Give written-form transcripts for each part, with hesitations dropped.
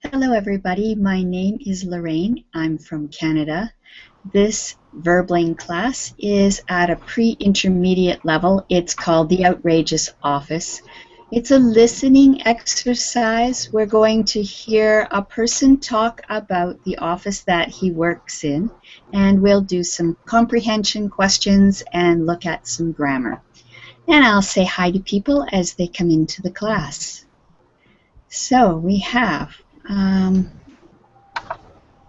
Hello everybody, my name is Lorraine. I'm from Canada. This Verbling class is at a pre-intermediate level. It's called the Outrageous Office. It's a listening exercise. We're going to hear a person talk about the office that he works in, and we'll do some comprehension questions and look at some grammar. And I'll say hi to people as they come into the class. So we have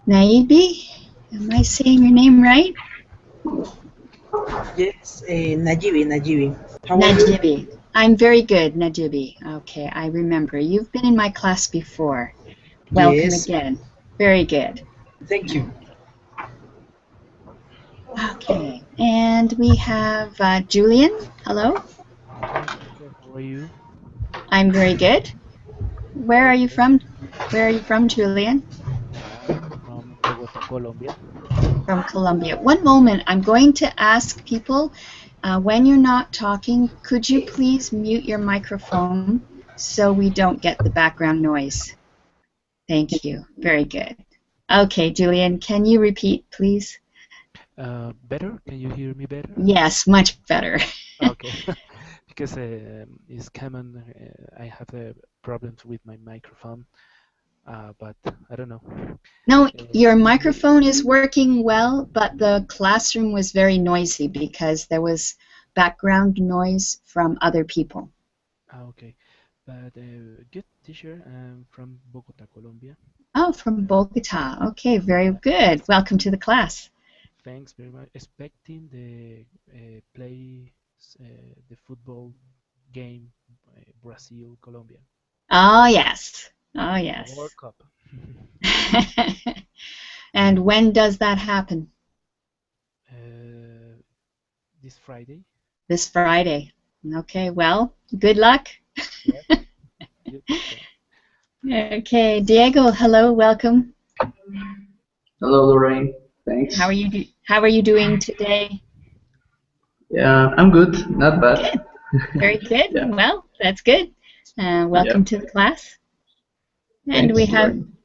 Naibi, am I saying your name right? Yes, Najibi. How are you? Najibi. I'm very good, Najibi. Okay, I remember. You've been in my class before. Welcome Yes, again. Very good. thank you. Okay, and we have Julian. Hello. Hi, teacher. How are you? I'm very good. Where are you Okay. from? Where are you from, Julian? I'm from Bogota, Colombia. From Colombia. One moment. I'm going to ask people when you're not talking, could you please mute your microphone so we don't get the background noise? Thank you. Very good. Okay, Julian, can you repeat, please? Better? Can you hear me better? Yes, much better. Okay. Because it's common. I have problems with my microphone, but I don't know. No, Uh, your microphone is working well, but the classroom was very noisy because there was background noise from other people. okay. But good, teacher. I'm from Bogota, Colombia. Oh, from Bogota. Okay, very good. Welcome to the class. Thanks very much. Expecting the play the football game, Brazil, Colombia, Oh, yes. Oh, yes. World Cup. And when does that happen? This Friday. This Friday. Okay, well, good luck. Yes. Good. Thanks. Okay, Diego, hello, welcome. Hello, Lorraine. Thanks. How are you doing today? Yeah, I'm good. Not bad. Good. Very good. Yeah. Well, that's good. Welcome to the class. And Thanks, we have Lorraine.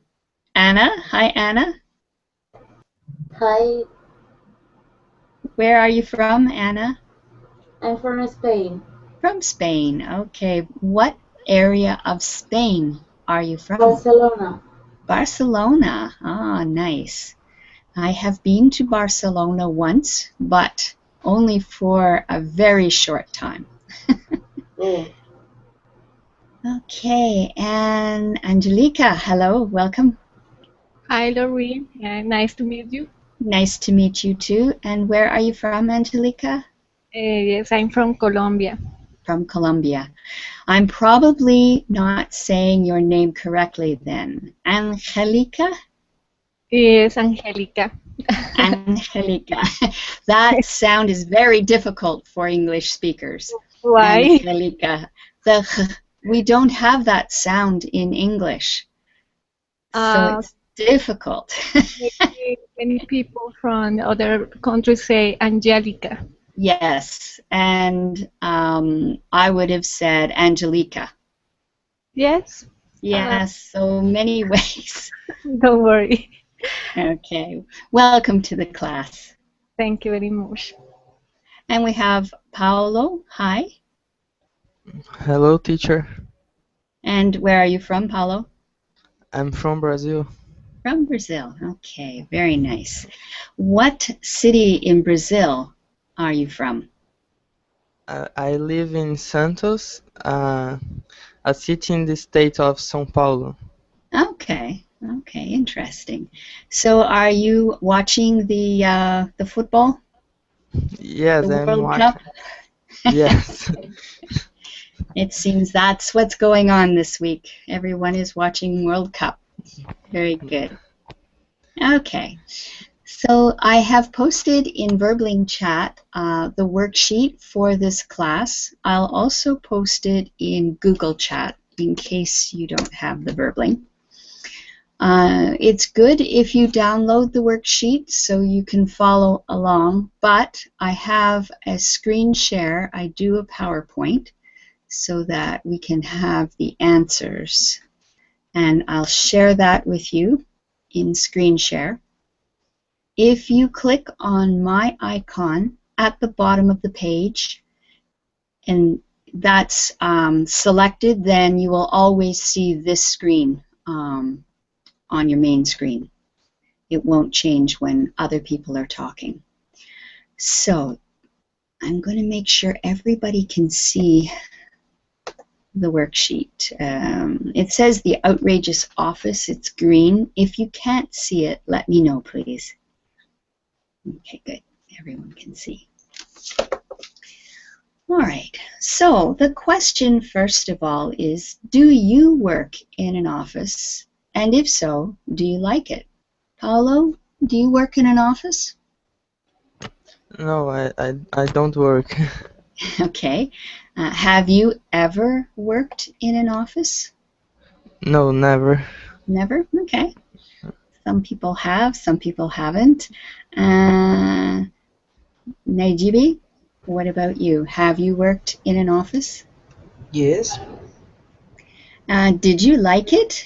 Anna. Hi, Anna. Hi, Where are you from, Anna? I'm from Spain. From Spain. Okay. What area of Spain are you from? Barcelona. Barcelona. Ah, nice. I have been to Barcelona once, but only for a very short time. Oh, Okay, and Angelica, hello, welcome. Hi, Lorraine. Nice to meet you. Nice to meet you too. And where are you from, Angelica? Yes, I'm from Colombia. From Colombia. I'm probably not saying your name correctly then. Angelica? Yes, Angelica. Angelica. That sound is very difficult for English speakers. Why? Angelica. We don't have that sound in English. So it's difficult. Many people from other countries say Angelica. Yes, and I would have said Angelica. Yes? Yes, so many ways. Don't worry. Okay, welcome to the class. Thank you very much. And we have Paolo. Hi. Hello, teacher. And where are you from, Paolo? I'm from Brazil. From Brazil. Okay, very nice. What city in Brazil are you from? I live in Santos, a city in the state of São Paulo. Okay, okay, interesting. So are you watching the football? Yes, The I'm World watching. Cup? Yes. It seems that's what's going on this week. Everyone is watching World Cup. Very good. Okay. So I have posted in Verbling chat the worksheet for this class. I'll also post it in Google chat in case you don't have the Verbling. It's good if you download the worksheet so you can follow along, but I have a screen share. I do a PowerPoint so that we can have the answers. and I'll share that with you in screen share. If you click on my icon at the bottom of the page, and that's selected, then you will always see this screen on your main screen. It won't change when other people are talking. So I'm going to make sure everybody can see the worksheet. It says the Outrageous Office. It's green. If you can't see it, let me know, please. Okay, good. Everyone can see. All right. So the question, first of all, is, do you work in an office? And if so, do you like it? Paulo, do you work in an office? No, I don't work. Okay. Have you ever worked in an office? No, never. Never? Okay. Some people have, some people haven't. Najibi, what about you? Have you worked in an office? Yes. Did you like it?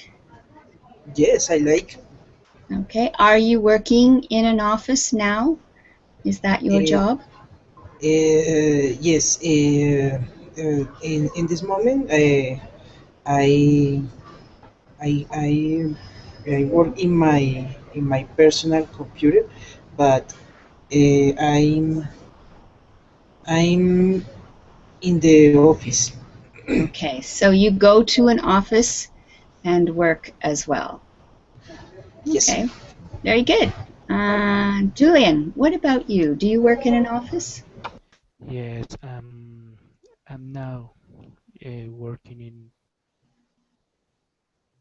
Yes, I like. Okay. Are you working in an office now? Is that your job? Yes. In this moment, I I I work in my personal computer, but I'm in the office. Okay. So you go to an office and work as well. Yes. Okay. Very good. Julian, what about you? Do you work in an office? Yes, I'm now working in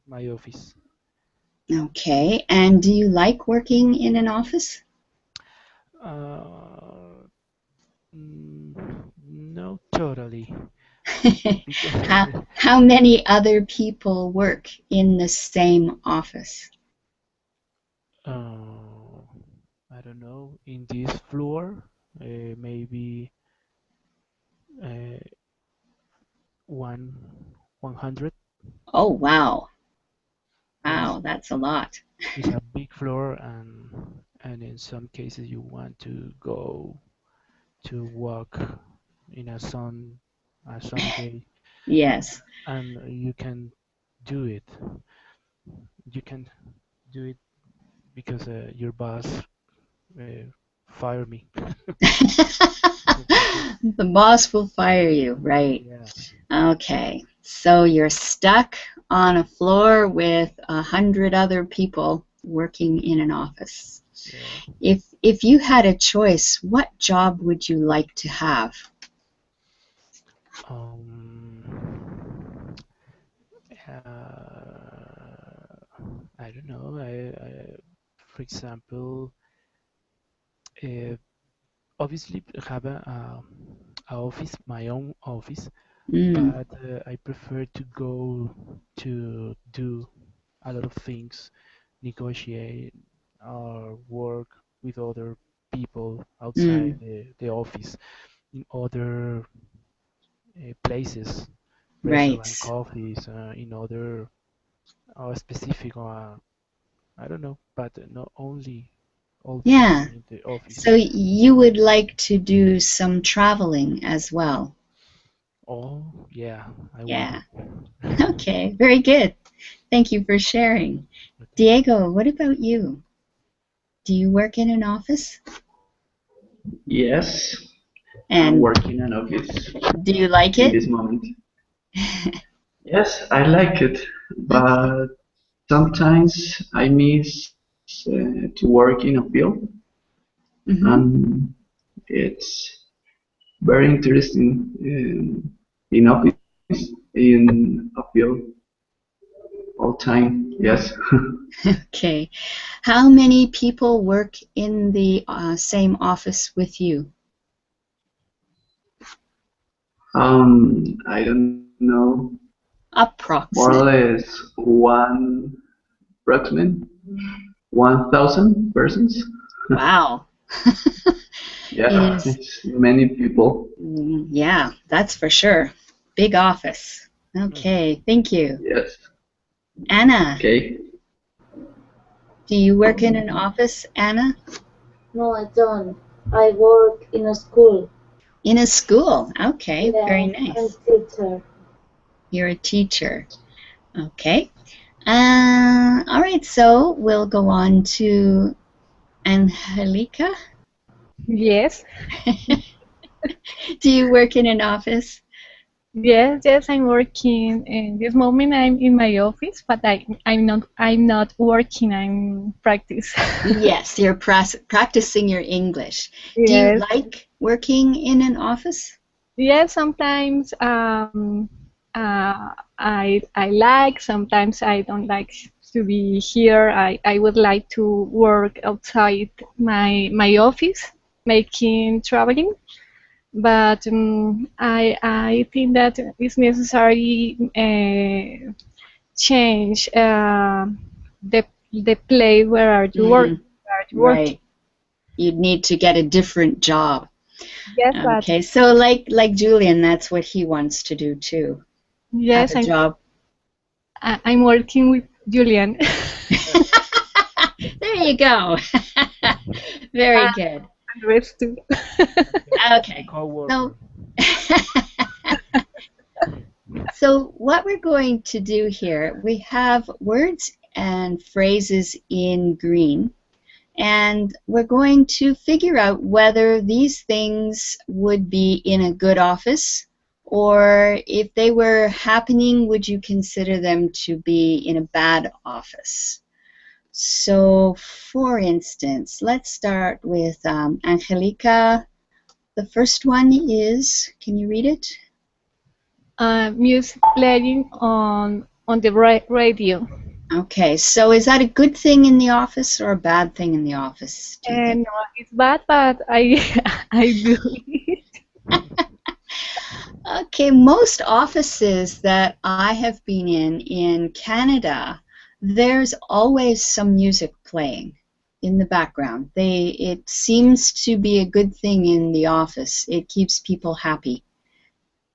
my office. Okay. And do you like working in an office? Uh, no, totally. How many other people work in the same office? I don't know. In this floor, maybe uh, 100. Oh, wow. Yes, Wow, that's a lot. it's a big floor, and in some cases you want to go to walk in a sunny day, Yes. and you can do it. You can do it because your boss fired me. The boss will fire you, right? Yeah. Okay. So you're stuck on a floor with 100 other people working in an office. Yeah. If you had a choice, what job would you like to have? I don't know. For example, uh, obviously have a office, my own office, Mm, but I prefer to go to do a lot of things, negotiate or work with other people outside mm, the office in other places, right. restaurant, coffees, in other specific, I don't know, but not only all the Yeah. time in the office. So you would like to do some traveling as well? Oh, yeah, I want Yeah. it. Okay, very good. Thank you for sharing. Okay. Diego, what about you? Do you work in an office? Yes, I'm And working in an office do you like in it? this moment. Yes, I like it, Okay. but sometimes I miss to work in a field, Mm-hmm. and it's very interesting in office in a field all time. Yes. Okay. How many people work in the same office with you? I don't know, more or Approximate. less one approximate 1,000 persons. Wow. Yeah, Is it's many people. yeah, that's for sure. Big office. Mhm. Okay, thank you. Yes. Anna, Okay. do you work in an office, Anna? No, I don't. I work in a school. In a school. Okay, very Yes, I'm nice. teacher. You're a teacher. Okay. All right, so we'll go on to Angelica. Yes. Do you work in an office? Yes, I'm working. In this moment, I'm in my office, but I'm not working. I'm practice. Yes, you're practicing your English. Do you Yes. like working in an office? Yes, sometimes I like, sometimes I don't like to be here. I would like to work outside my office, making traveling. But I think that it's necessary change the place where are you work, Mhm. where are you working. Right. You'd need to get a different job. Yes, but Okay, so like Julian, that's what he wants to do too. Have yes, a job. I'm working with Julian. There you go. Very And good. the rest too. Okay. Co-worker. So what we're going to do here, we have words and phrases in green, and we're going to figure out whether these things would be in a good office, or if they were happening, would you consider them to be in a bad office? So, for instance, let's start with Angelica. The first one is, can you read it? Music playing on the radio. Okay, so is that a good thing in the office or a bad thing in the office, do you think? And it's bad, but I I do it. Okay, most offices that I have been in Canada, there's always some music playing in the background. It seems to be a good thing in the office. It keeps people happy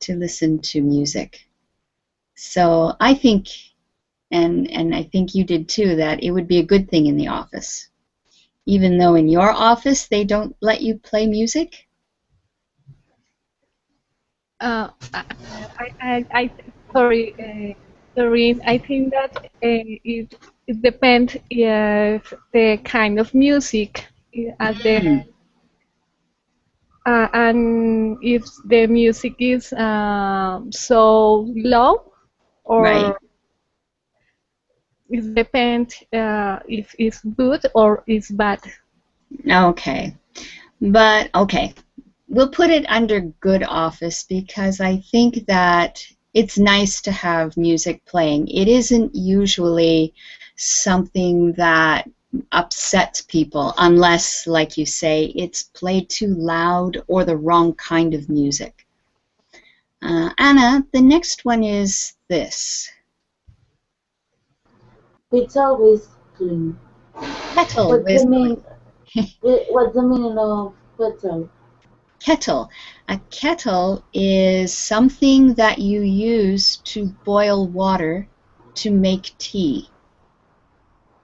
to listen to music. So I think, and I think you did too, that it would be a good thing in the office. Even though in your office they don't let you play music? Uh, I sorry, Doreen. I think that it depends if the kind of music at the Mm, and if the music is so low, right. or it depends if it's good or it's bad. Okay. But okay, we'll put it under good office because I think that it's nice to have music playing. It isn't usually something that upsets people unless, like you say, it's played too loud or the wrong kind of music. Anna, the next one is this. Pizza whistling. Kettle What's the whistling. mean? What's the meaning of pizza? Kettle. A kettle is something that you use to boil water to make tea.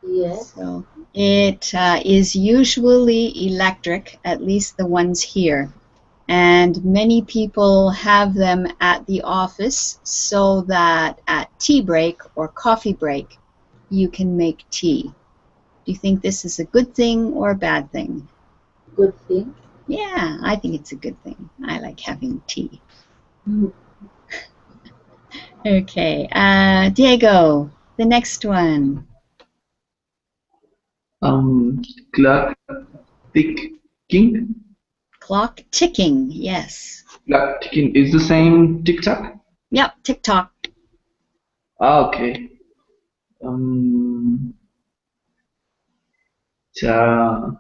Yes. So it is usually electric, at least the ones here. And many people have them at the office so that at tea break or coffee break, you can make tea. Do you think this is a good thing or a bad thing? Good thing. Yeah, I think it's a good thing. I like having tea. Okay, Diego, the next one. Clock ticking. Clock ticking, yes. Clock ticking is the same TikTok. Yep, tick-tock. Ah, okay. Um, uh,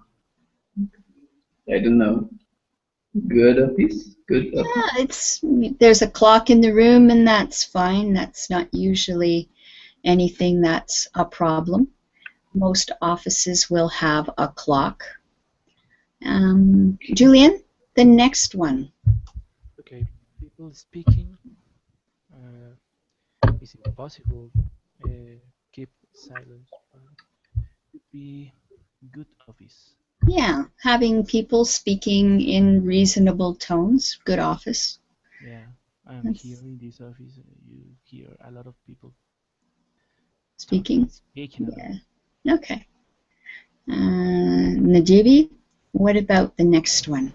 I don't know. Good office. Good office. Yeah, there's a clock in the room and that's fine. That's not usually anything that's a problem. Most offices will have a clock. Julian, the next one. Okay, people speaking is impossible. keep silence. Could be good office. Yeah, having people speaking in reasonable tones, good office. Yeah, here That's in this office, you hear a lot of people talking, speaking. speaking a lot. Yeah. Okay. Najibi, what about the next one?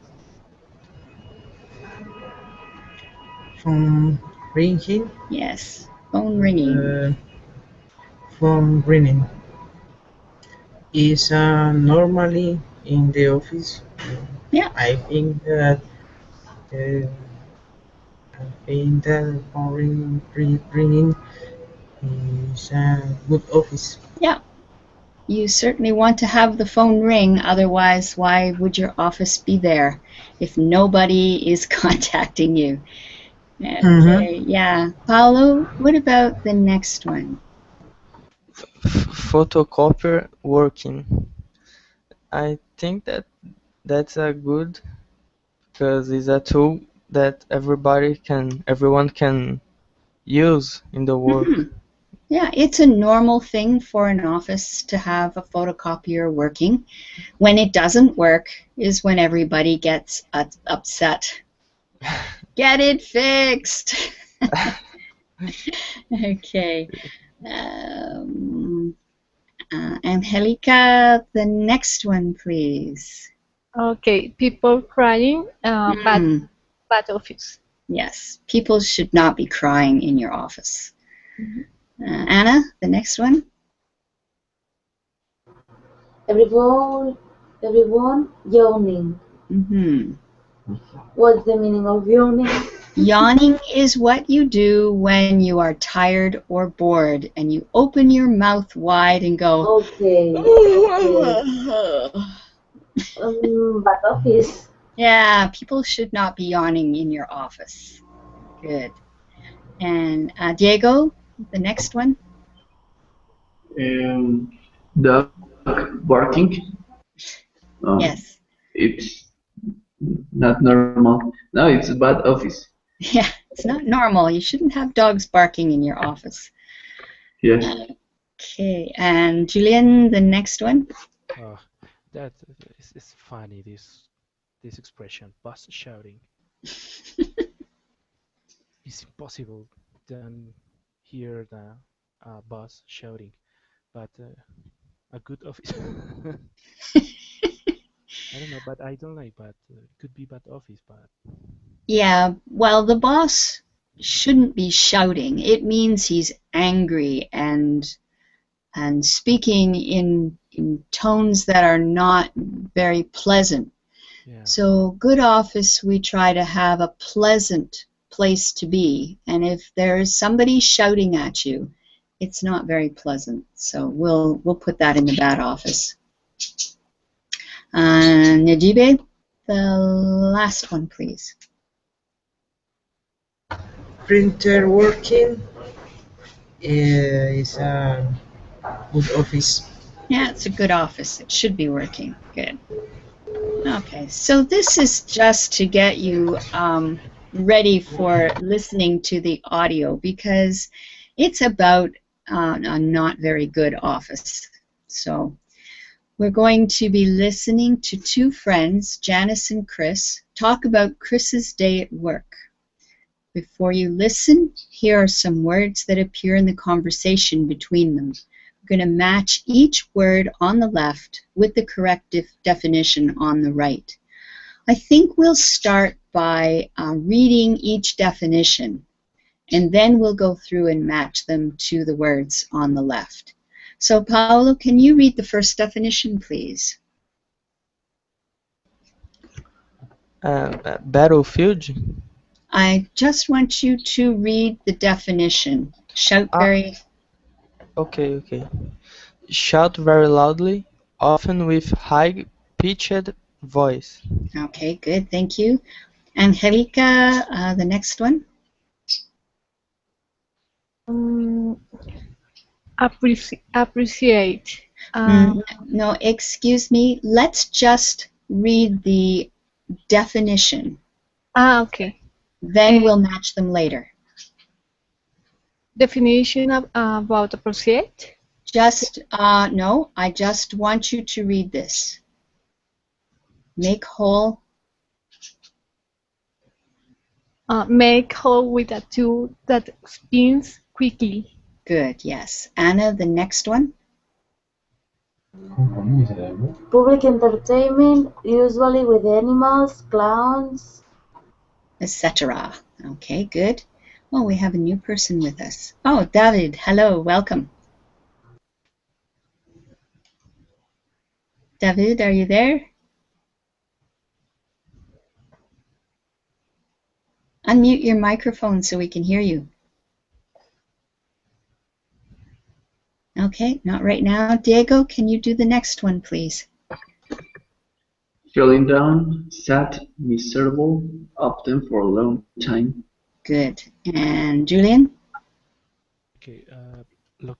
Phone ringing. Yes, phone ringing. Uh, phone ringing is normally in the office. Yeah. I think that uh, phone ringing is a good office. Yeah. You certainly want to have the phone ring, otherwise, why would your office be there if nobody is contacting you? Mm-hmm. Okay, yeah. Paulo, what about the next one? Photocopier working. I think that that's a good because it's a tool that everyone can use in the work. Mhm. Yeah, it's a normal thing for an office to have a photocopier working. When it doesn't work is when everybody gets upset. Get it fixed. Okay. Um, Angelica, the next one, please. Okay, people crying, Mm, bad office. yes, people should not be crying in your office. Mhm. Anna, the next one. Everyone yawning. Hmm. What's the meaning of yawning? Yawning is what you do when you are tired or bored and you open your mouth wide and go, Okay, okay. Back office. yeah, people should not be yawning in your office. Good. And Diego, the next one. Um, Dog barking. Um, Yes. it's not normal. No, it's bad office. Yeah, it's not normal. You shouldn't have dogs barking in your office. Yes. Okay, and Julian, the next one. Oh, that is funny. This expression, boss shouting. It's impossible to hear the boss shouting, but a good office. I don't know, but I don't like bad. Could be bad office, but Yeah, well, the boss shouldn't be shouting. It means he's angry and speaking in tones that are not very pleasant. yeah, So, good office, we try to have a pleasant place to be. And if there is somebody shouting at you, it's not very pleasant. So we'll put that in the bad office. Najibe, the last one, please. Printer working is a good office. Yeah, it's a good office. It should be working. Good. Okay, so this is just to get you ready for listening to the audio because it's about a not very good office. So we're going to be listening to two friends, Janice and Chris, talk about Chris's day at work. Before you listen, here are some words that appear in the conversation between them. We're going to match each word on the left with the correct definition on the right. I think we'll start by reading each definition, and then we'll go through and match them to the words on the left. So, Paolo, can you read the first definition, please? Battlefield. I just want you to read the definition. Shout Ah, very... okay. Shout very loudly, often with high-pitched voice. Okay, good, thank you. Angelica, the next one. Um, appreciate. No, excuse me. Let's just read the definition. Okay. Then we'll match them later. Definition of, about appreciate. no, I just want you to read this. Make whole. Make hole with a tool that spins quickly. Good, yes. Anna, the next one. Public entertainment, usually with animals, clowns. Etc. Okay, good. Oh, we have a new person with us. Oh, David, hello, welcome. David, are you there? Unmute your microphone so we can hear you. Okay, not right now. Diego, can you do the next one, please? Feeling down, sad, miserable, often for a long time. Good. And Julian? Okay, look,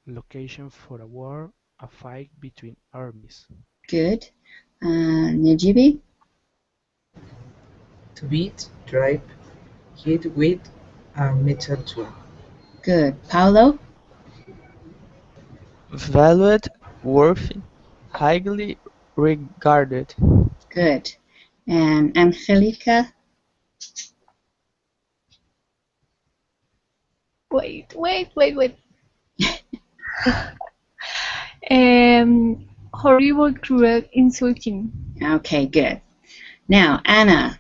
location for a war, a fight between armies. Good. Najibi? To beat, drive, hit with a metal tool. Good. Paulo? Valued, worthy, highly regarded. Good. And Angelica? Wait. Horrible, cruel, insulting. Okay, good. Now, Anna,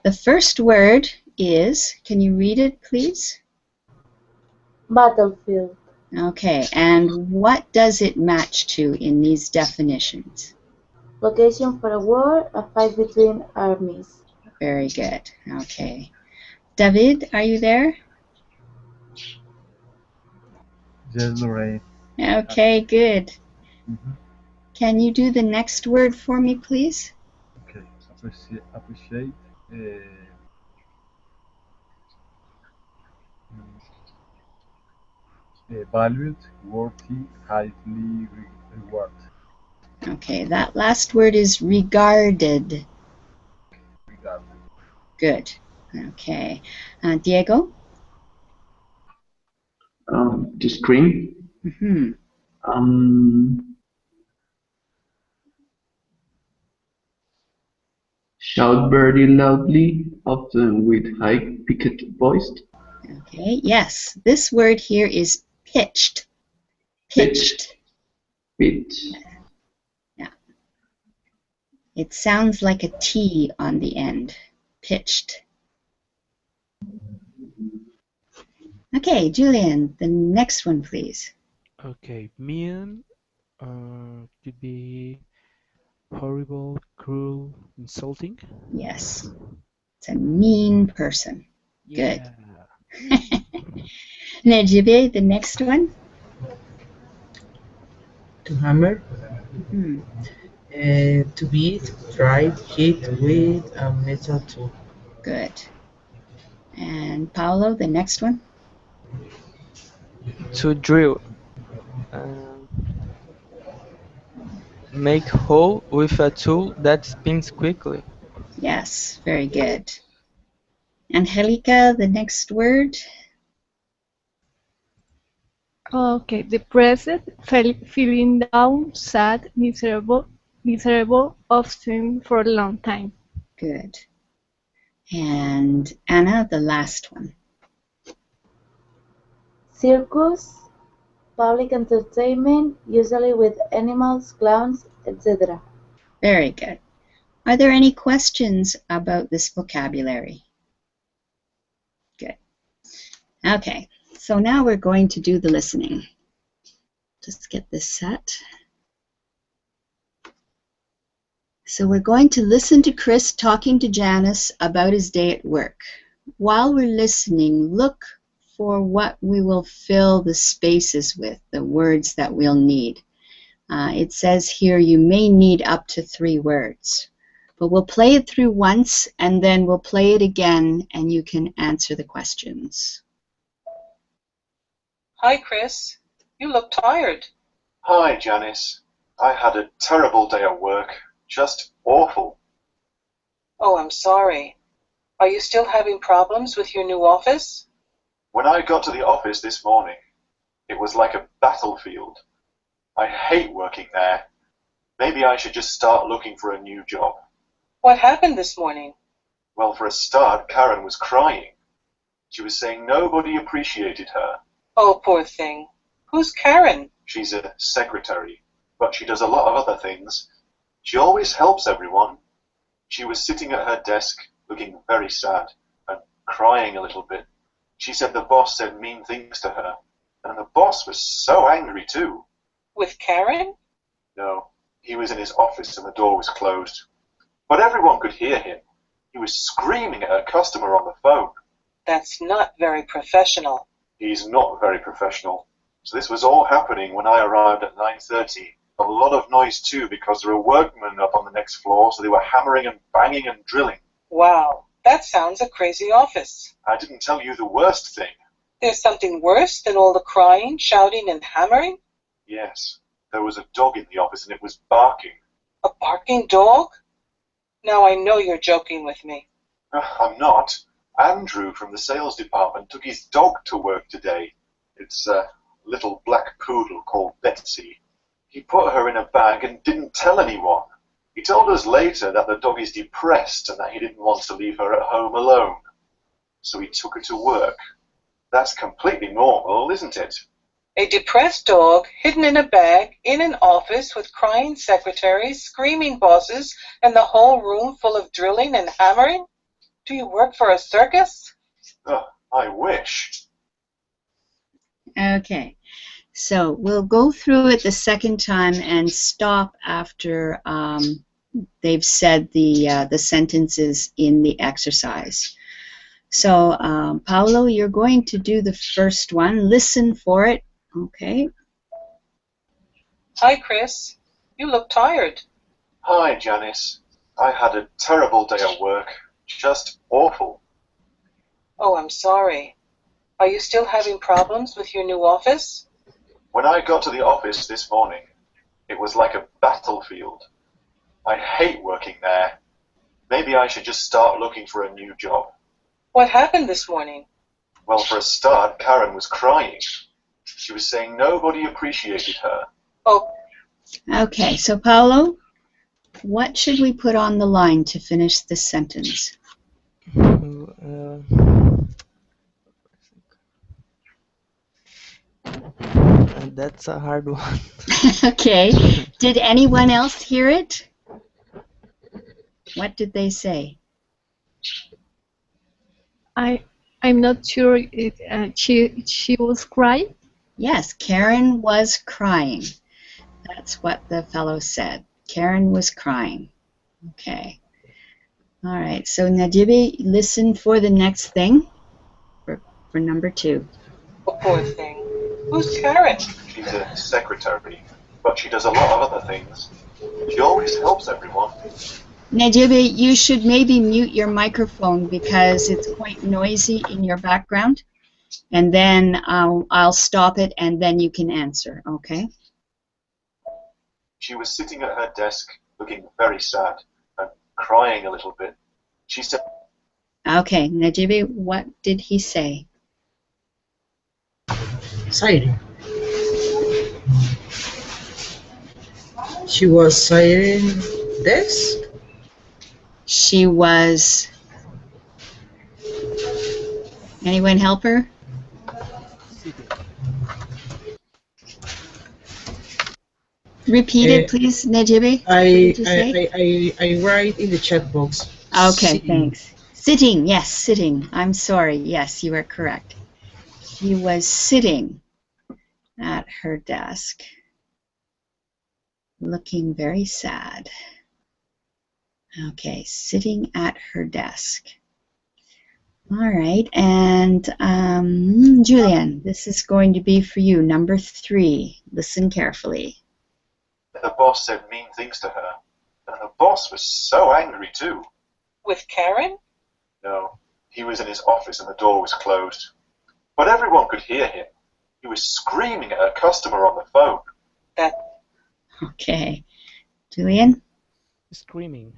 the first word is, can you read it, please? Battlefield. Okay, and what does it match to in these definitions? Location for a war, a fight between armies. Very good. Okay. David, are you there? Yes, Lorraine. Okay, good. Mhm. Can you do the next word for me, please? Okay, appreciate. Valued, worthy, highly reward. Okay, that last word is regarded. Regard. Good. Okay. Diego? To scream. Mm-hmm. Shout very loudly, often with high-pitched voice. Okay, yes. This word here is pitched. Pitched. Pitch. Yeah. It sounds like a T on the end. Pitched. Okay, Julian, the next one, please. Okay, mean could be horrible, cruel, insulting. Yes. It's a mean person. Yeah. Good. Najibe, the next one. To hammer, Hmm. to beat, drive, hit with a metal tool. Good. And Paolo, the next one. To drill. Make hole with a tool that spins quickly. Yes, very good. Angelica, the next word. Okay, depressed, feeling down, sad, miserable, often for a long time. Good. And Anna, the last one. Circus, public entertainment, usually with animals, clowns, etc. Very good. Are there any questions about this vocabulary? Good. Okay, so now we're going to do the listening. Just get this set. So we're going to listen to Chris talking to Janice about his day at work. While we're listening, look for what we will fill the spaces with, the words that we'll need. It says here you may need up to 3 words. But we'll play it through once, and then we'll play it again, and you can answer the questions. Hi, Chris. You look tired. Hi, Janice. I had a terrible day at work. Just awful. Oh, I'm sorry. Are you still having problems with your new office? When I got to the office this morning, It was like a battlefield. I hate working there. Maybe I should just start looking for a new job. What happened this morning? Well, for a start, Karen was crying. She was saying nobody appreciated her. Oh, poor thing. Who's Karen? She's a secretary, but she does a lot of other things. She always helps everyone. She was sitting at her desk, looking very sad and crying a little bit. She said the boss said mean things to her, and the boss was so angry too. With Karen? No, he was in his office and the door was closed. But everyone could hear him. He was screaming at a customer on the phone. That's not very professional. He's not very professional. So this was all happening when I arrived at 9:30. A lot of noise too, because there were workmen up on the next floor, so they were hammering and banging and drilling. Wow, that sounds a crazy office. I didn't tell you the worst thing. There's something worse than all the crying, shouting, and hammering? Yes, there was a dog in the office and it was barking. A barking dog? Now I know you're joking with me. I'm not. Andrew from the sales department took his dog to work today. It's a little black poodle called Betsy. He put her in a bag and didn't tell anyone. He told us later that the dog is depressed and that he didn't want to leave her at home alone. So he took her to work. That's completely normal, isn't it? A depressed dog hidden in a bag in an office with crying secretaries, screaming bosses, and the whole room full of drilling and hammering? Do you work for a circus? Oh, I wish. Okay, so we'll go through it the second time and stop after they've said the sentences in the exercise. So, Paolo, you're going to do the first one. Listen for it. Okay. Hi, Chris. You look tired. Hi, Janice. I had a terrible day at work. Just awful. Oh, I'm sorry. Are you still having problems with your new office? When I got to the office this morning, it was like a battlefield. I hate working there. Maybe I should just start looking for a new job. What happened this morning? Well, for a start, Karen was crying. She was saying nobody appreciated her. Oh. Okay, so Paolo, what should we put on the line to finish this sentence? That's a hard one. Okay. Did anyone else hear it? What did they say? I'm not sure if she was crying. Yes, Karen was crying. That's what the fellow said. Karen was crying. Okay. All right. So Najibi, listen for the next thing for number 2. Oh, poor thing. Who's Karen? She's a secretary, but she does a lot of other things. She always helps everyone. Najibi, you should maybe mute your microphone because it's quite noisy in your background. And then I'll stop it and then you can answer, okay? She was sitting at her desk looking very sad and crying a little bit. She said... Okay, Najibi, what did he say? Siren. She was siren desk? She was... Anyone help her? Repeat it, please, Najibi. I write in the chat box. Okay, thanks. Sitting, yes, sitting. I'm sorry. Yes, you are correct. She was sitting at her desk, looking very sad. Okay, sitting at her desk. All right, and Julian, this is going to be for you, number 3. Listen carefully. The boss said mean things to her, and the boss was so angry too. With Karen? No, he was in his office and the door was closed. But everyone could hear him. He was screaming at a customer on the phone. Okay. Julian? Screaming.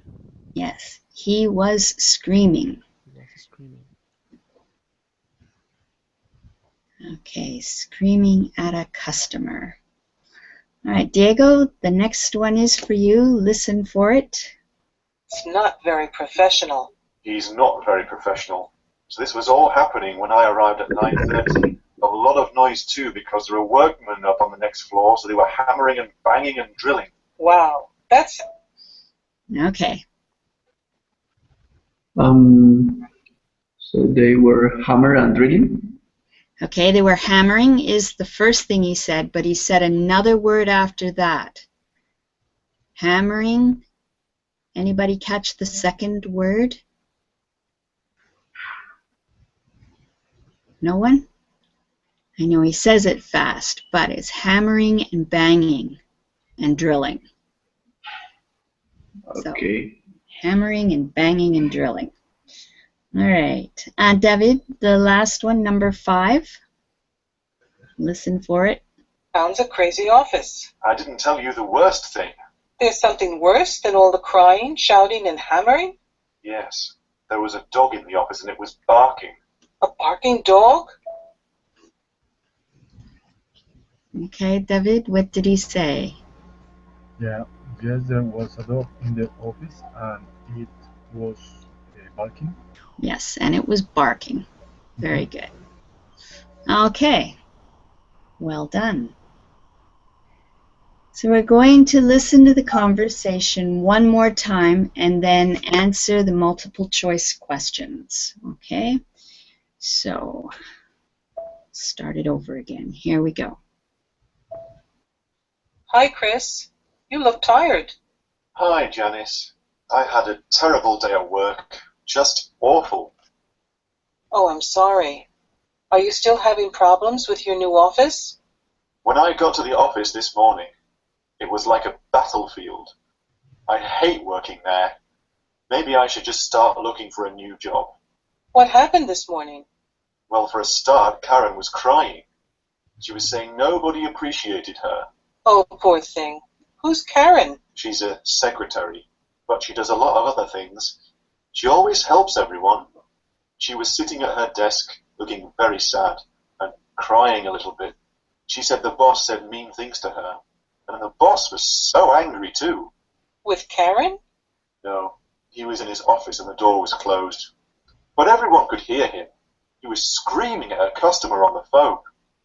Yes, he was screaming. He was screaming. Okay, screaming at a customer. All right, Diego, the next one is for you. Listen for it. It's not very professional. He's not very professional. So this was all happening when I arrived at 9:30. A lot of noise too because there were workmen up on the next floor, so they were hammering and banging and drilling. Wow, that's... Okay. So they were hammer and drilling? Okay, they were hammering is the first thing he said, but he said another word after that. Hammering. Anybody catch the second word? No one? I know he says it fast, but it's hammering and banging and drilling. Okay. So, hammering and banging and drilling. All right. David, the last one, number 5. Listen for it. Sounds a crazy office. I didn't tell you the worst thing. There's something worse than all the crying, shouting, and hammering? Yes. There was a dog in the office and it was barking. A barking dog? Okay, David, what did he say? Yeah, yes, there was a dog in the office and it was barking. Yes, and it was barking. Very good. Okay. Well done. So we're going to listen to the conversation one more time and then answer the multiple choice questions. Okay? So, start it over again. Here we go. Hi, Chris. You look tired. Hi, Janice. I had a terrible day at work. Just awful. Oh, I'm sorry. Are you still having problems with your new office? When I got to the office this morning, it was like a battlefield. I hate working there. Maybe I should just start looking for a new job. What happened this morning? Well, for a start, Karen was crying. She was saying nobody appreciated her. Oh, poor thing. Who's Karen? She's a secretary, but she does a lot of other things. She always helps everyone. She was sitting at her desk, looking very sad and crying a little bit. She said the boss said mean things to her, and the boss was so angry too. With Karen? No, he was in his office and the door was closed. But everyone could hear him. He was screaming at a customer on the phone.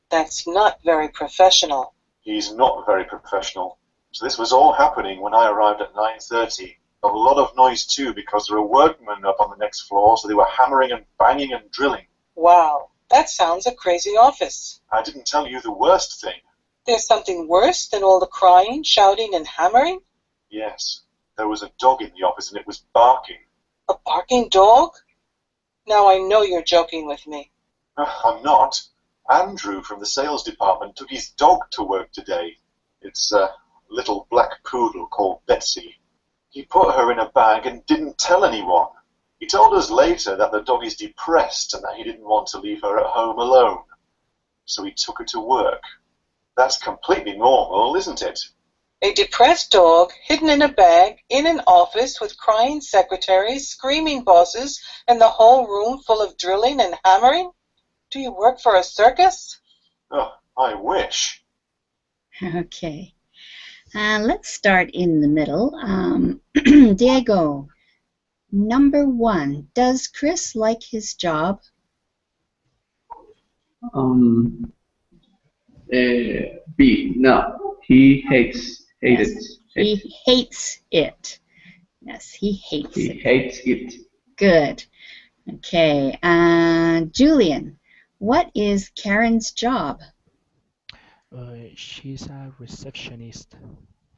That's not very professional. He's not very professional. So this was all happening when I arrived at 9:30. A lot of noise too because there were workmen up on the next floor, so they were hammering and banging and drilling. Wow, that sounds a crazy office. I didn't tell you the worst thing. There's something worse than all the crying, shouting, and hammering? Yes, there was a dog in the office and it was barking. A barking dog? Now I know you're joking with me. I'm not. Andrew from the sales department took his dog to work today. It's a little black poodle called Betsy. He put her in a bag and didn't tell anyone. He told us later that the dog is depressed and that he didn't want to leave her at home alone. So he took her to work. That's completely normal, isn't it? A depressed dog hidden in a bag in an office with crying secretaries, screaming bosses, and the whole room full of drilling and hammering? Do you work for a circus? Oh, I wish. Okay. Let's start in the middle. Diego, number 1. Does Chris like his job? B. No. He hates it. He hates it. Yes, he hates it. He hates it. Good. Okay. Julian, what is Karen's job? She's a receptionist.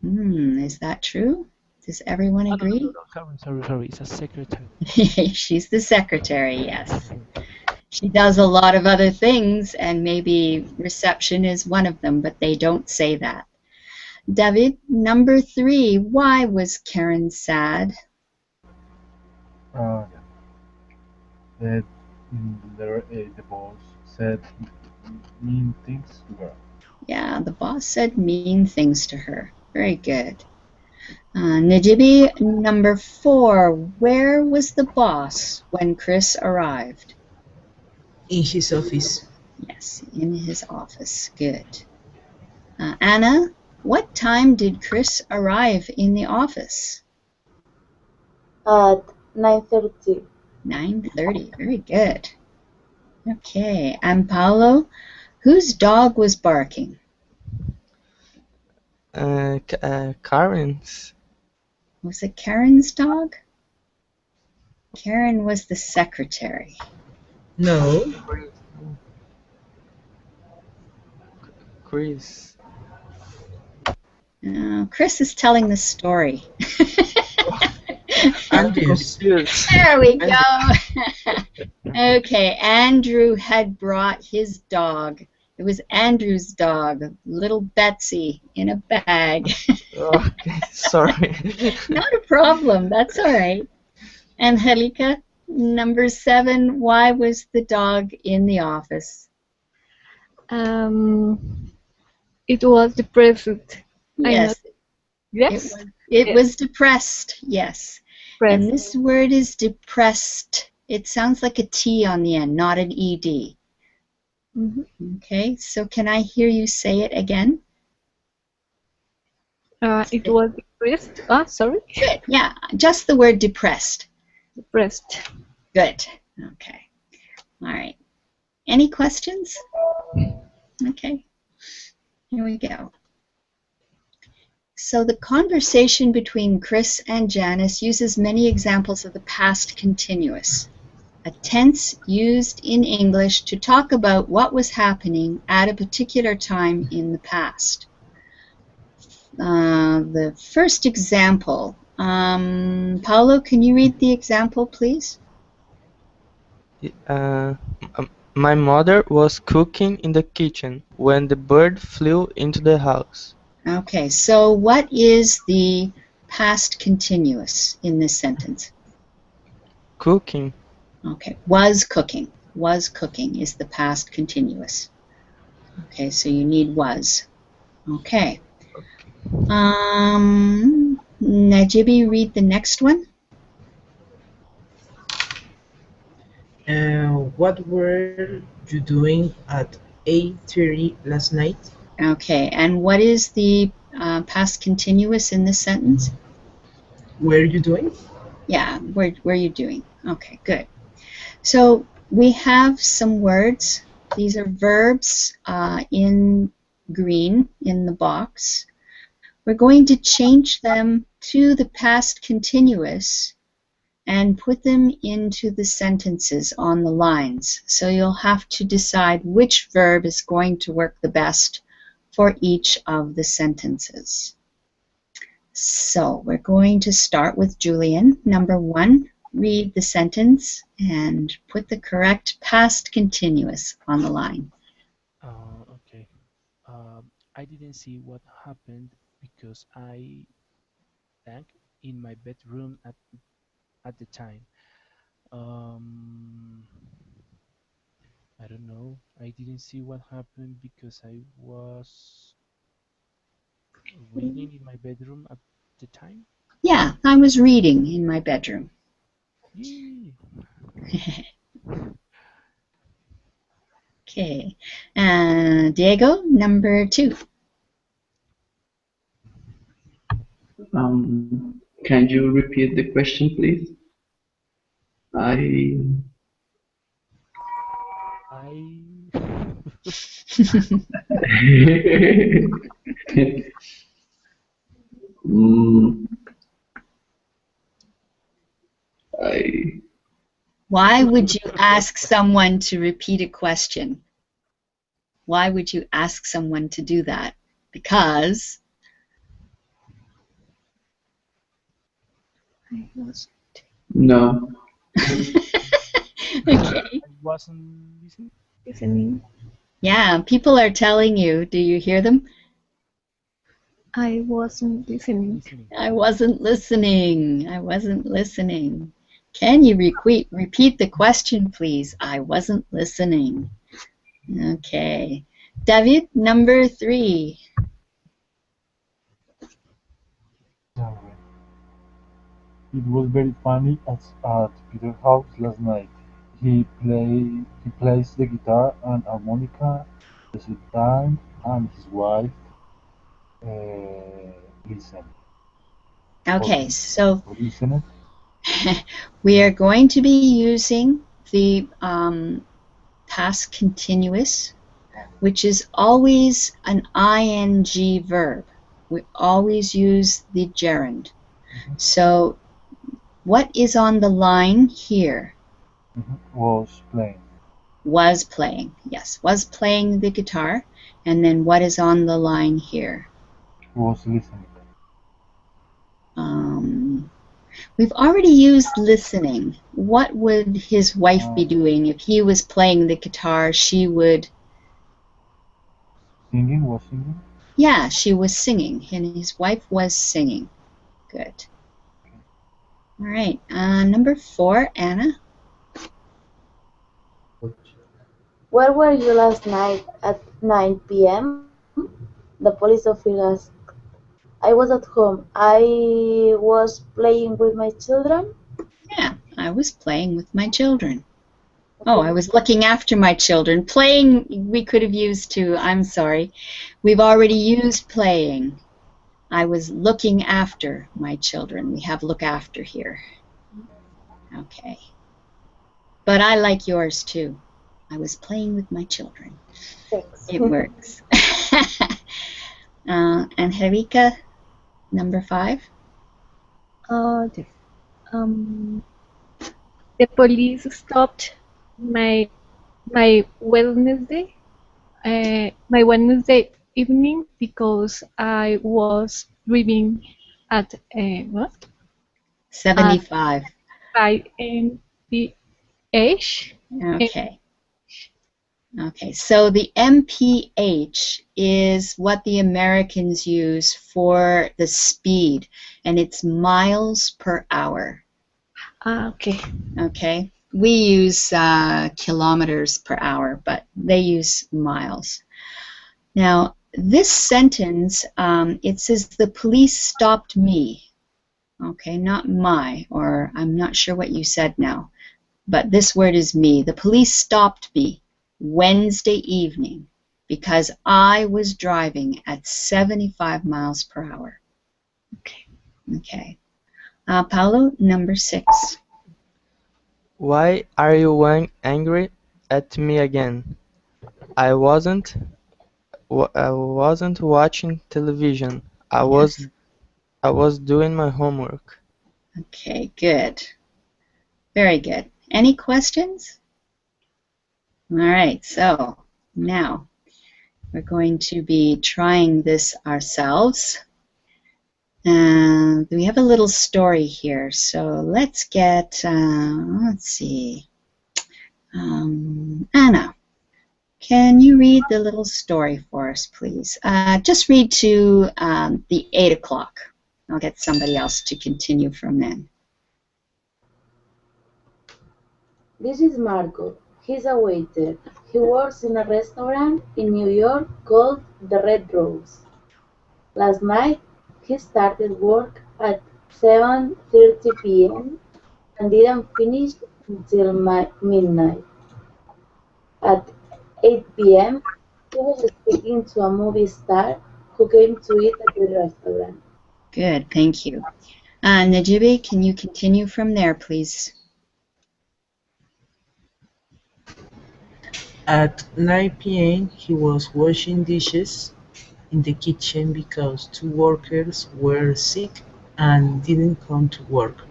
Is that true? Does everyone agree? No, sorry, it's a secretary. She's the secretary, yes. She does a lot of other things, and maybe reception is one of them, but they don't say that. David, number 3, why was Karen sad? Yeah. The boss said mean things to her. Yeah, the boss said mean things to her. Very good. Najibi, number 4, where was the boss when Chris arrived? In his office. Yes, in his office. Good. Anna, what time did Chris arrive in the office? At 9:30. 9:30. Very good. Okay. And Paolo, whose dog was barking? Karen's. Was it Karen's dog? Karen was the secretary. No. Chris. Chris is telling the story. Andrews. There we go. Okay, Andrew had brought his dog. It was Andrew's dog, little Betsy, in a bag. Okay, sorry. Not a problem. That's all right. Angelica, number 7, why was the dog in the office? It was depressed. Yes. Yes. It was depressed, yes. Depressed. And this word is depressed. It sounds like a T on the end, not an ED. Mm-hmm. Okay, so can I hear you say it again? It was depressed. Sorry. Good, yeah, just the word depressed. Depressed. Good, okay. All right. Any questions? Okay, here we go. So the conversation between Chris and Janice uses many examples of the past continuous, a tense used in English to talk about what was happening at a particular time in the past. The first example, Paolo, can you read the example, please? My mother was cooking in the kitchen when the bird flew into the house. Okay, so what is the past continuous in this sentence? Cooking. Okay, was cooking. Was cooking is the past continuous. Okay, so you need was. Okay. Najibi, read the next one. What were you doing at 8:30 last night? Okay, and what is the past continuous in this sentence? Were you doing? Yeah, where are you doing? Okay, good. So we have some words. These are verbs in green in the box. We're going to change them to the past continuous and put them into the sentences on the lines. So you'll have to decide which verb is going to work the best for each of the sentences. So we're going to start with Julian. Number 1, read the sentence and put the correct past continuous on the line. Okay. I didn't see what happened because I sang in my bedroom at the time. I don't know. I didn't see what happened because I was reading in my bedroom at the time. Yeah, I was reading in my bedroom. Yay. Okay. Diego, number 2. Can you repeat the question, please? Why would you ask someone to repeat a question? Why would you ask someone to do that? Because No. Okay. I wasn't listening. Yeah, people are telling you. Do you hear them? I wasn't listening. I wasn't listening. I wasn't listening. Can you repeat the question, please? I wasn't listening. Okay. David, number 3. It was very funny at Peter's house last night. He plays the guitar and harmonica at the same time, and his wife listen or, Okay, so or listen. we are going to be using the past continuous, which is always an ing verb. We always use the gerund. So what is on the line here? Was playing. Was playing, yes, was playing the guitar. And then what is on the line here? Was listening. We've already used listening. What would his wife be doing? If he was playing the guitar, she would... Singing, was singing? Yeah, she was singing, and his wife was singing. Good. All right, number 4, Anna. Where were you last night at 9 p.m.? The police officer asked. I was at home. I was playing with my children. Yeah, I was playing with my children. Oh, I was looking after my children. Playing, we could have used too. I'm sorry. We've already used playing. I was looking after my children. We have look after here. Okay. But I like yours too. I was playing with my children. Thanks. It works. Angelica, number 5. The police stopped my Wednesday evening because I was driving at what? 75. 5 mph. Okay. Okay, so the mph is what the Americans use for the speed, and it's miles per hour. Okay. Okay, we use kilometers per hour, but they use miles. Now, this sentence, it says the police stopped me. Okay, not my, or I'm not sure what you said now, but this word is me. The police stopped me Wednesday evening because I was driving at 75 miles per hour. Okay. Okay. Paulo, number 6. Why are you angry at me again? I wasn't watching television. I was doing my homework. Okay, good. Very good. Any questions? All right, so now we're going to be trying this ourselves. And we have a little story here, so let's get, let's see. Anna, can you read the little story for us, please? Just read to the 8 o'clock. I'll get somebody else to continue from then. This is Marco. He's a waiter. He works in a restaurant in New York called the Red Rose. Last night, he started work at 7:30 p.m. and didn't finish until midnight. At 8 p.m., he was speaking to a movie star who came to eat at the restaurant. Good, thank you. Najibi, can you continue from there, please? At 9 p.m., he was washing dishes in the kitchen because 2 workers were sick and didn't come to work.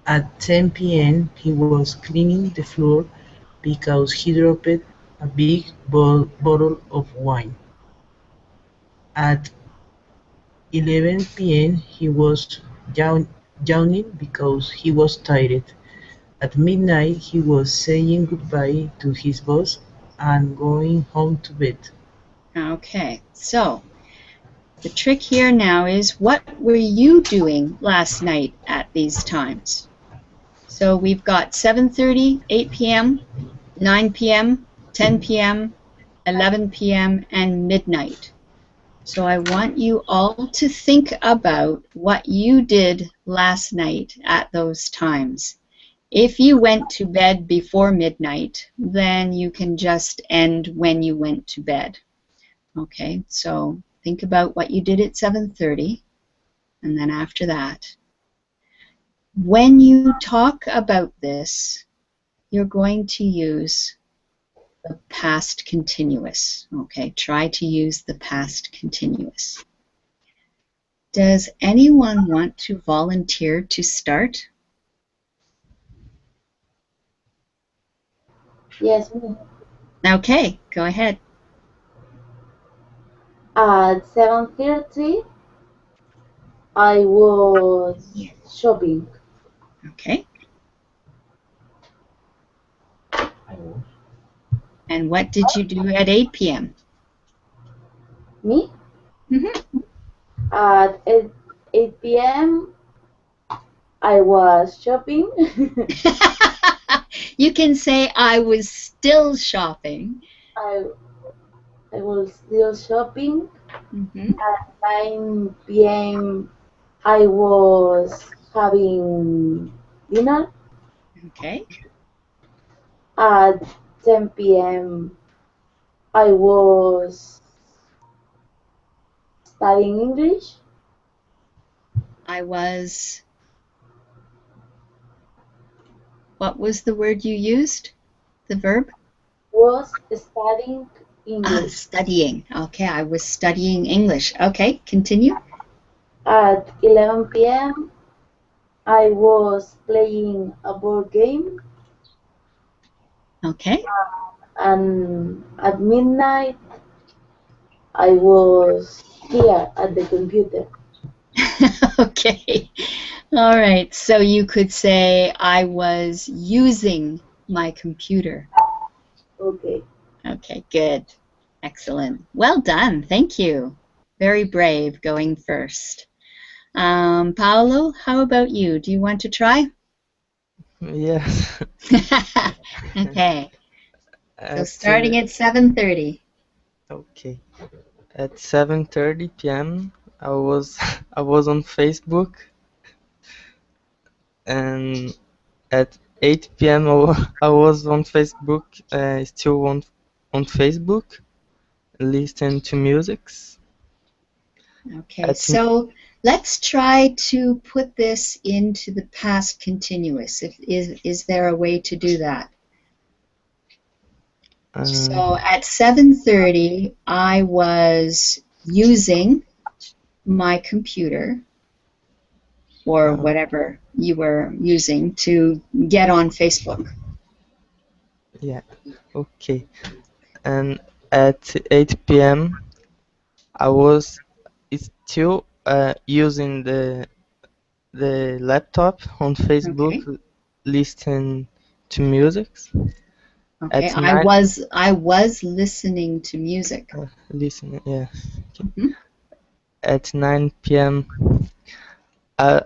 At 10 p.m., he was cleaning the floor because he dropped a big bottle of wine. At 11 p.m., he was yawning because he was tired. At midnight, he was saying goodbye to his boss and going home to bed. Okay, so the trick here now is, what were you doing last night at these times? So we've got 7:30, 8 p.m., 9 p.m., 10 p.m., 11 p.m., and midnight. So I want you all to think about what you did last night at those times. If you went to bed before midnight, then you can just end when you went to bed. Okay, so think about what you did at 7:30, and then after that. When you talk about this, you're going to use the past continuous. Okay, try to use the past continuous. Does anyone want to volunteer to start? Yes, me. Okay, go ahead. At 7:30, I was shopping. Okay. And what did you do at 8 p.m.? Me? Mm-hmm. At 8 p.m., I was shopping. You can say I was still shopping. I was still shopping. Mm-hmm. At 9 p.m., I was having dinner. Okay. At 10 p.m., I was studying English. What was the word you used? The verb? Was studying English. Studying. Okay, I was studying English. Okay, continue. At 11 p.m., I was playing a board game. Okay. And at midnight, I was here at the computer. Okay. All right. So you could say I was using my computer. Okay. Okay, good. Excellent. Well done. Thank you. Very brave going first. Paolo, how about you? Do you want to try? Yes. Okay. So starting at 7:30. Okay. At 7:30 p.m. I was on Facebook, and at 8 p.m. I was on Facebook, still on Facebook, listening to musics. Okay, so let's try to put this into the past continuous. Is there a way to do that? So at 7:30, I was using my computer or whatever you were using to get on Facebook. Yeah, okay. And at 8 p.m. I was still using the laptop on Facebook, listening to music. Okay, I was listening to music. Listening, yeah. Mm-hmm. At 9 p.m. I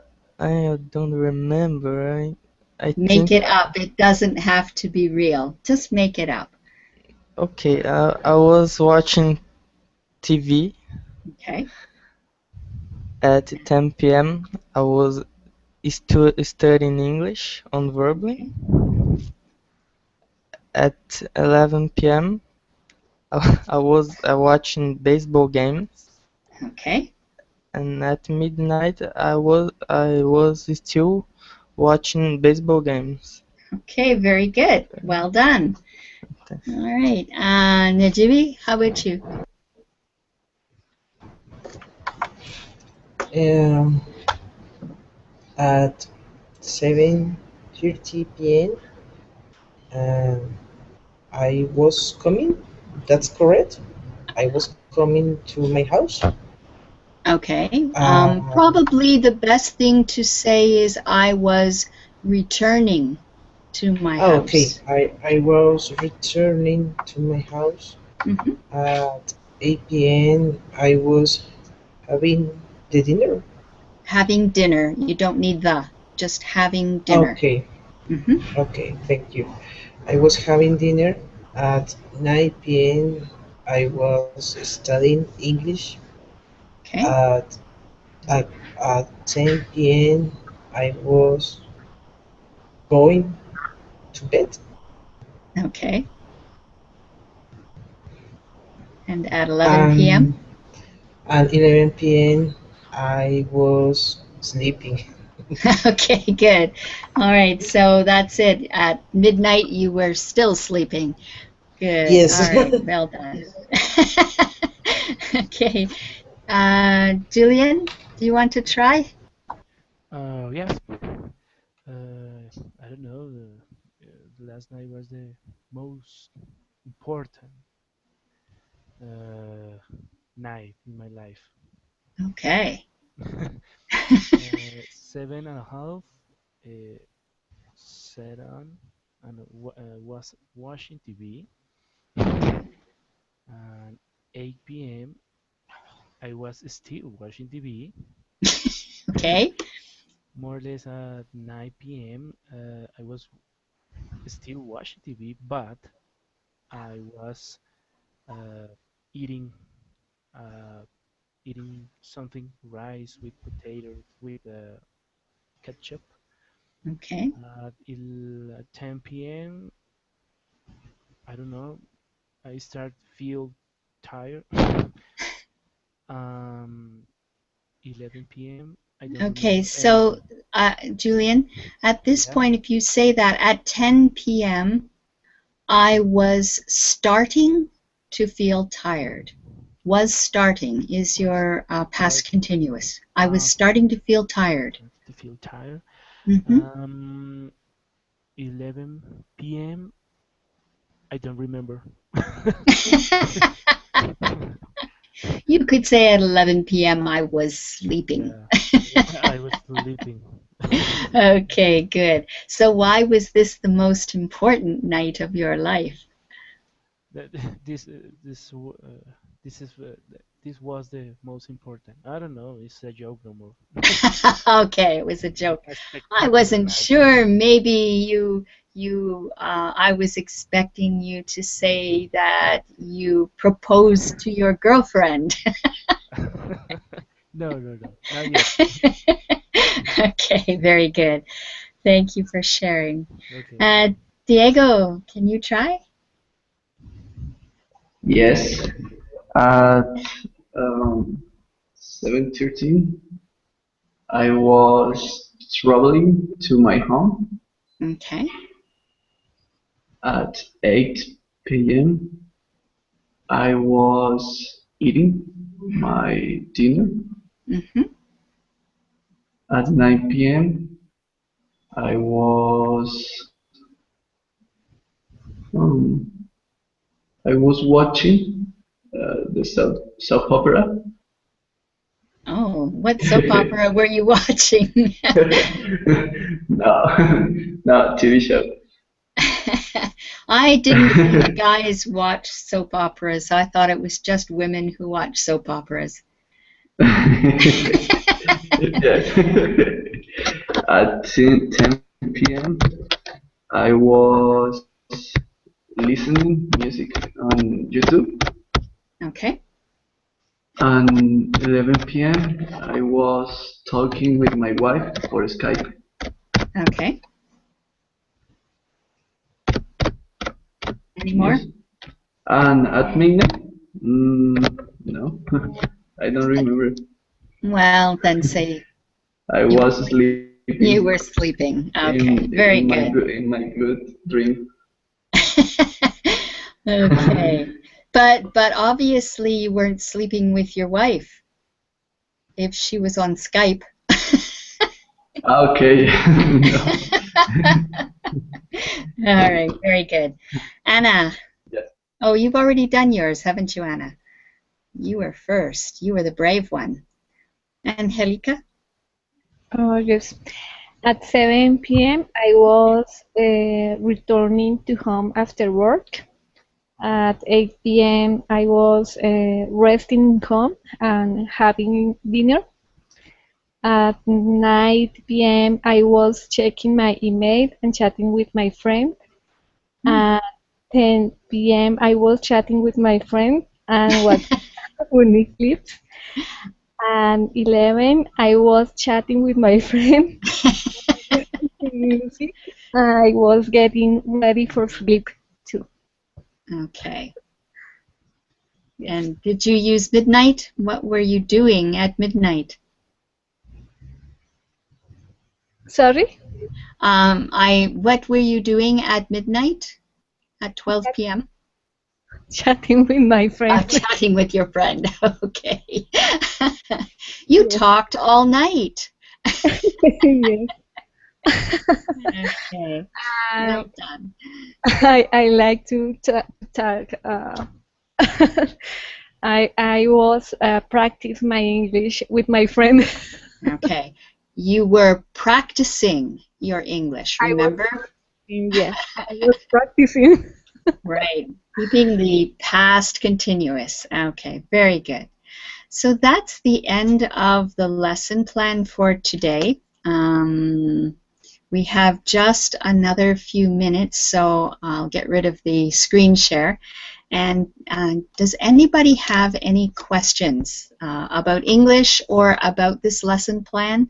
don't remember. I Make think it up. It doesn't have to be real. Just make it up. Okay, I was watching TV. Okay. At 10 p.m. I was studying English on Verbally. At 11 p.m. I was watching baseball games. Okay. And at midnight I was still watching baseball games. Okay, very good. Well done. All right. Najibi, how about you? At 7:30 p.m. I was coming. That's correct. I was coming to my house. Okay. Probably the best thing to say is I was returning to my house. Okay, I was returning to my house. Mm-hmm. At 8 p.m. I was having the dinner. Having dinner. You don't need the. Just having dinner. Okay. Mm-hmm. Okay, thank you. I was having dinner. At 9 p.m. I was studying English. Okay. At 10 p.m. I was going to bed. Okay. And at 11 p.m.? At 11 p.m. I was sleeping. Okay, good. All right, so that's it. At midnight, you were still sleeping. Good. Yes. All right, well done. Okay. Julian, do you want to try? Yes. I don't know. The last night was the most important night in my life. Okay. 7:30. Sat on and was watching TV. And 8 p.m. I was still watching TV. Okay. More or less at 9 p.m. I was still watching TV, but I was uh, eating uh, eating something rice with potatoes with ketchup. Okay. At 10 p.m. I don't know. I start feel tired. 11 p.m. I don't Okay, remember so anything. Julian, at this Yeah. point, if you say that at 10 p.m., I was starting to feel tired. Was starting is your past Starting. continuous. I was Okay. starting to feel tired. To feel tired. Mm-hmm. 11 p.m. I don't remember. You could say at 11 p.m. I was sleeping. Yeah, I was sleeping. Okay, good. So why was this the most important night of your life? That- This this is this was the most important. I don't know. It's a joke no more. Okay, it was a joke. A I spectacular wasn't night. sure. Maybe I was expecting you to say that you proposed to your girlfriend. No, not yet. Okay, very good. Thank you for sharing. Okay. Diego, can you try? Yes. At 7:13, I was traveling to my home. Okay. At 8 p.m., I was eating my dinner. Mm-hmm. At 9 p.m., I was um, I was watching the soap opera. Oh, what soap opera were you watching? No, no TV show. I didn't think guys watch soap operas. I thought it was just women who watch soap operas. Yes. At 10 p.m., I was listening music on YouTube. Okay. And 11 p.m., I was talking with my wife for Skype. Okay. Any more? Yes. And at midnight, no, I don't remember. Well, then say I you, was sleeping you were sleeping. Okay, very good. in my good dream. Okay. But obviously you weren't sleeping with your wife if she was on Skype. Okay. All right, very good. Anna. Yes. Oh, you've already done yours, haven't you, Anna? You were first. You were the brave one. Angelica? Oh, yes. At 7 p.m., I was returning to home after work. At 8 p.m., I was resting home and having dinner. At 9 p.m., I was checking my email and chatting with my friend. At 10 p.m., I was chatting with my friend and watching funny clips. And 11, I was chatting with my friend. Music. I was getting ready for sleep too. Okay. And did you use midnight? What were you doing at midnight? Sorry? What were you doing at midnight? At 12 p.m.? Chatting with my friend. Chatting with your friend. Okay. You Yes. talked all night. Yes. Okay. Well done. I like to talk. I was practice my English with my friend. Okay. You were practicing your English, remember? Yes, I was practicing. Right. Keeping the past continuous. Okay, very good. So that's the end of the lesson plan for today. We have just another few minutes, so I'll get rid of the screen share. And does anybody have any questions about English or about this lesson plan?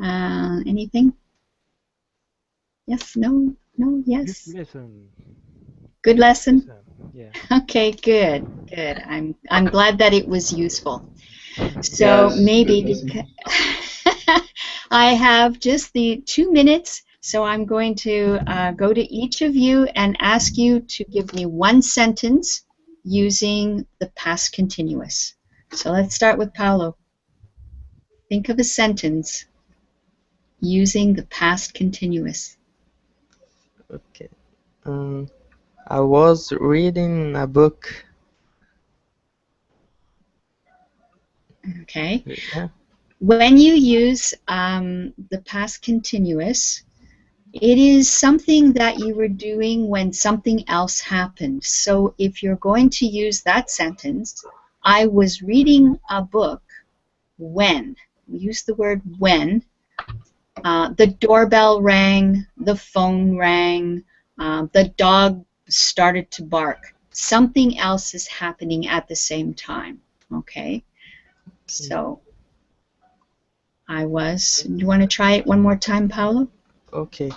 Anything? Yes, no, yes. Good lesson. Good lesson? Yeah. Okay, good. I'm glad that it was useful. So Yes, maybe good lesson. I have just the 2 minutes, so I'm going to go to each of you and ask you to give me one sentence using the past continuous. So let's start with Paolo. Think of a sentence using the past continuous. Okay. I was reading a book. Okay. Yeah. When you use the past continuous, it is something that you were doing when something else happened. So if you're going to use that sentence, I was reading a book when. We use the word when. The doorbell rang, the phone rang, the dog started to bark. Something else is happening at the same time. Okay? So I was. Do you want to try it one more time, Paolo? Okay.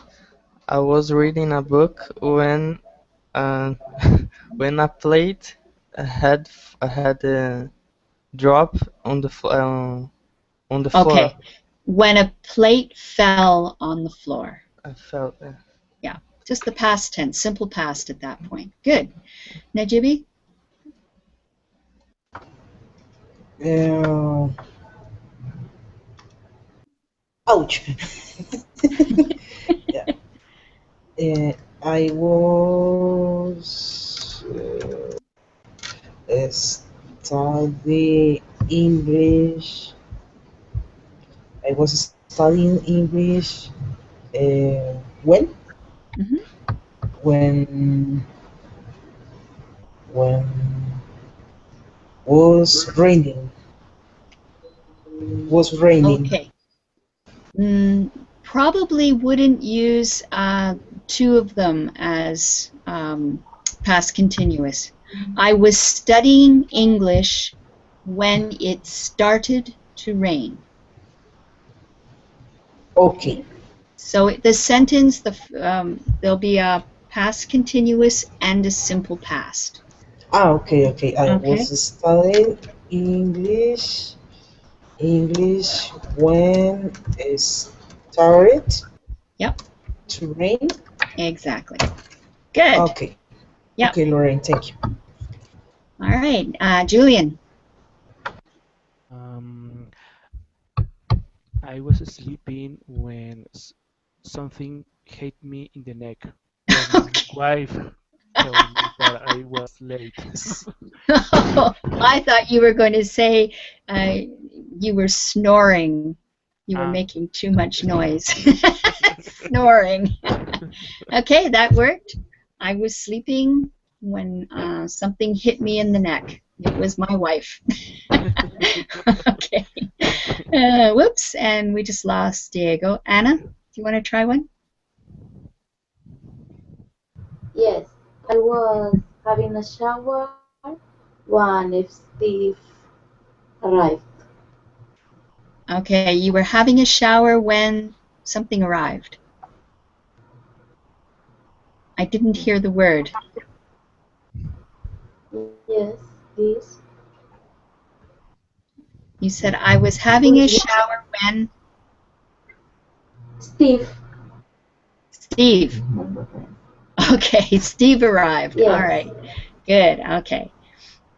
I was reading a book when when a plate had a drop on the floor. Okay. When a plate fell on the floor. I felt Yeah, just the past tense, simple past at that point. Good. Najibi? Ouch. Yeah. I was study English. I was studying English when Mhm. when when was raining. Was raining. Okay. Probably wouldn't use two of them as past continuous. I was studying English when it started to rain. Okay. So the sentence, there'll be a past continuous and a simple past. Okay. I Okay. was studying English when it started Yep. to rain. Exactly. Good. Okay. Yep. Okay, Lorraine, thank you. All right. Julian. I was sleeping when something hit me in the neck. When my wife told me that I was late. I thought you were going to say you were snoring. You were making too much noise. Snoring. Okay, that worked. I was sleeping when something hit me in the neck. It was my wife. Okay. Whoops, and we just lost Diego. Anna, do you want to try one? Yes, I was having a shower when Steve arrived. Okay, you were having a shower when something arrived. I didn't hear the word. Yes, this. You said I was having a shower when? Steve. Steve. Okay, Steve arrived. Yes. All right. Good. Okay.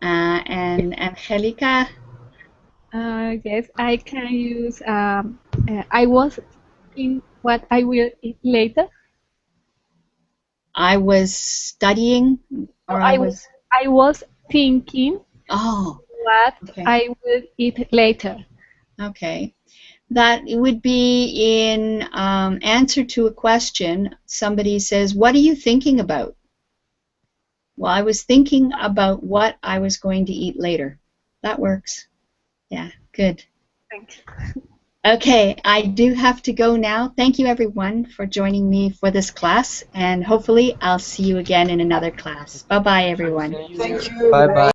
And Angelica? Yes, I can use. I was in what I will eat later. I was studying, or I was. I was thinking. Oh. What okay. I will eat later. Okay. That would be in answer to a question. Somebody says, "What are you thinking about?" Well, I was thinking about what I was going to eat later. That works. Yeah, good. Thank you. Okay, I do have to go now. Thank you, everyone, for joining me for this class, and hopefully I'll see you again in another class. Bye-bye, everyone. Thank you. Bye bye.